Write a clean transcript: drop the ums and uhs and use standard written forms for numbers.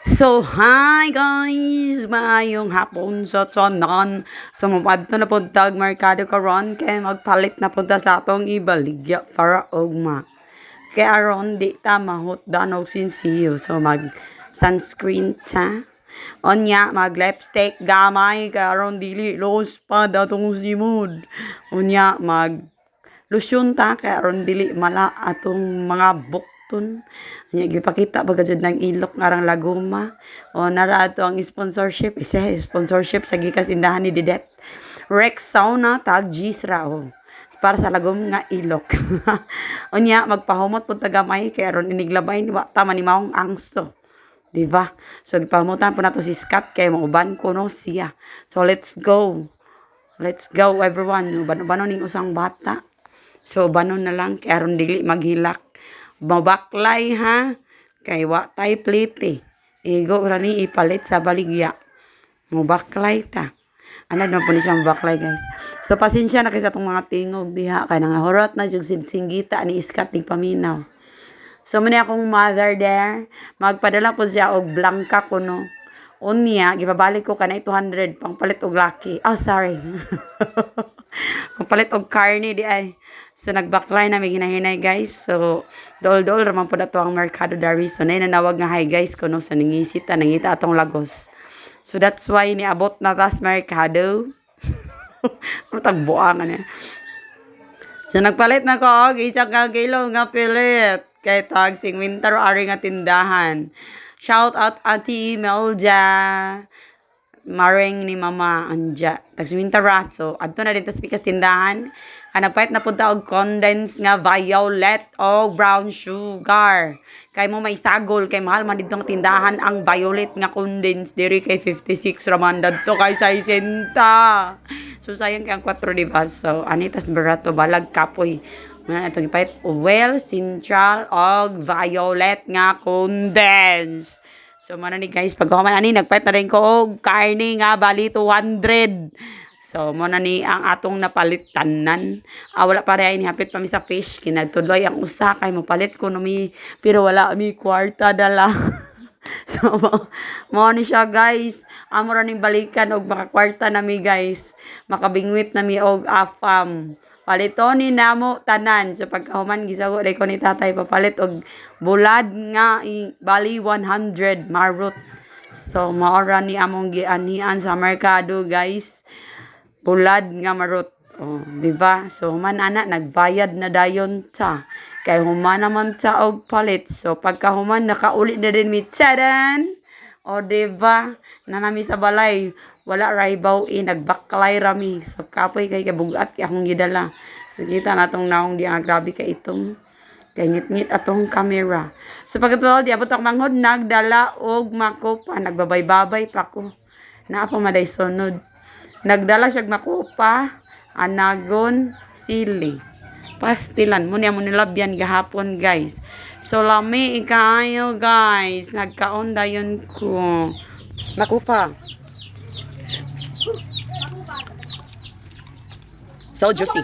So, hi guys! Maayong hapon sa tanan. So, mapadto na punta og merkado karon kay magpalit na punta sa atong ibaligya para ugma. Kay aron di ta mahutdan og sinsiyo. So, mag sunscreen ta. Onya, mag lipstick gamay kay aron dili los pa datong simod. Onya, mag lusyon ta kay aron dili mala atong mga bukton. Nya gipakita ba gajud ng ilok ngarang laguma. O nara ato ang sponsorship, isa sponsorship sa gikas tindahan ni Didet. Rex Sauna tag Gisra o. Para sa lagom nga ilok. Unya magpahumot pud tagamay kay aron iniglabay wa ta man maong angsto. Diba? So gipahamutan po nato si Scott kay mauban ko no siya. So let's go. Let's go everyone. Bano ning usang bata. So, banon na lang, kay aron dili maghilak. Mabaklay ha, kay wa tay plite. Igo rani ipalit sa baligya. Mabaklay ta. Ano na po ni siyang baklay guys. So, pasensya na kaysa itong mga tingog diha. Kaya nangahurot na yung singgita ni Iskat ni Paminaw. So, muna akong mother there. Magpadala po siya og blanca ko no. Unya, gipabalik ko kanay 200 pangpalit og laki. Oh, sorry. Pangpalit og karne di ay. So, nagbaklay na may ginahinay guys. So, dol-dol raman po na to ang Mercado Dari. So, nanawag nga hi guys kuno sa nangisita, nangita atong lagos. So, that's why niabot na tas Mercado. Ano tagbuangan niya. So, nagpalit na ko og isang kilo nga pilit. Kay tag sing winter ari nga tindahan. Shout out Auntie Imelda. Maring ni Mama Anja. Tagsiminta raso. Adto na din tas pikas tindahan. Nagpait na punta og condensed nga violet o brown sugar. Kay mo may sagol kay mahal man dito nga tindahan ang violet nga condensed diri kay 56 raman dadto kay 60. So sayang kay ang 4 diba? So anitas barato balag kapoy. Muna itong ipait well central og violet nga condensed. So, mana ni guys, pagkahuman ani, nagpait na rin ko og karne nga, bali 200. So, mana ni ang atong napalitanan. Wala pa rin, hapit pa mi sa fish. Kinagtuloy ang usa, kay mapalit ko no mi, pero wala mi kwarta dala. So, mo ni siya guys. Amo ra ning balikan og makakwarta na mi guys. Makabingwit na mi og afam. Palitonin namo tanan sa pagkahuman gisago dai ko ni tatay papalit og bulad nga bali 100 marot. So maora ni among gianian sa merkado guys. Bulad nga marot. Oh, di ba? So man ana nagbayad na dayon ta. Kay human naman ta og palit. So pagkahuman nakauli na din mi tsadan. O di ba? Nanami sa balay. Wala raibaw nagbaklay rami. So kapoy kay kabugat kay akong gidala. So kita natong naong di grabe kay itong kay ngit-ngit atong camera. So pagkatapos di abot ako manghod nagdala og makopa, nagbabay-babay pa ko. Naa pa maday sunod. Nagdala siya makopa, anagon, sili. Pastilan mo nilabyan gahapon guys. So lami ikayo guys. Nagkaon dayon ko. Makopa. So juicy.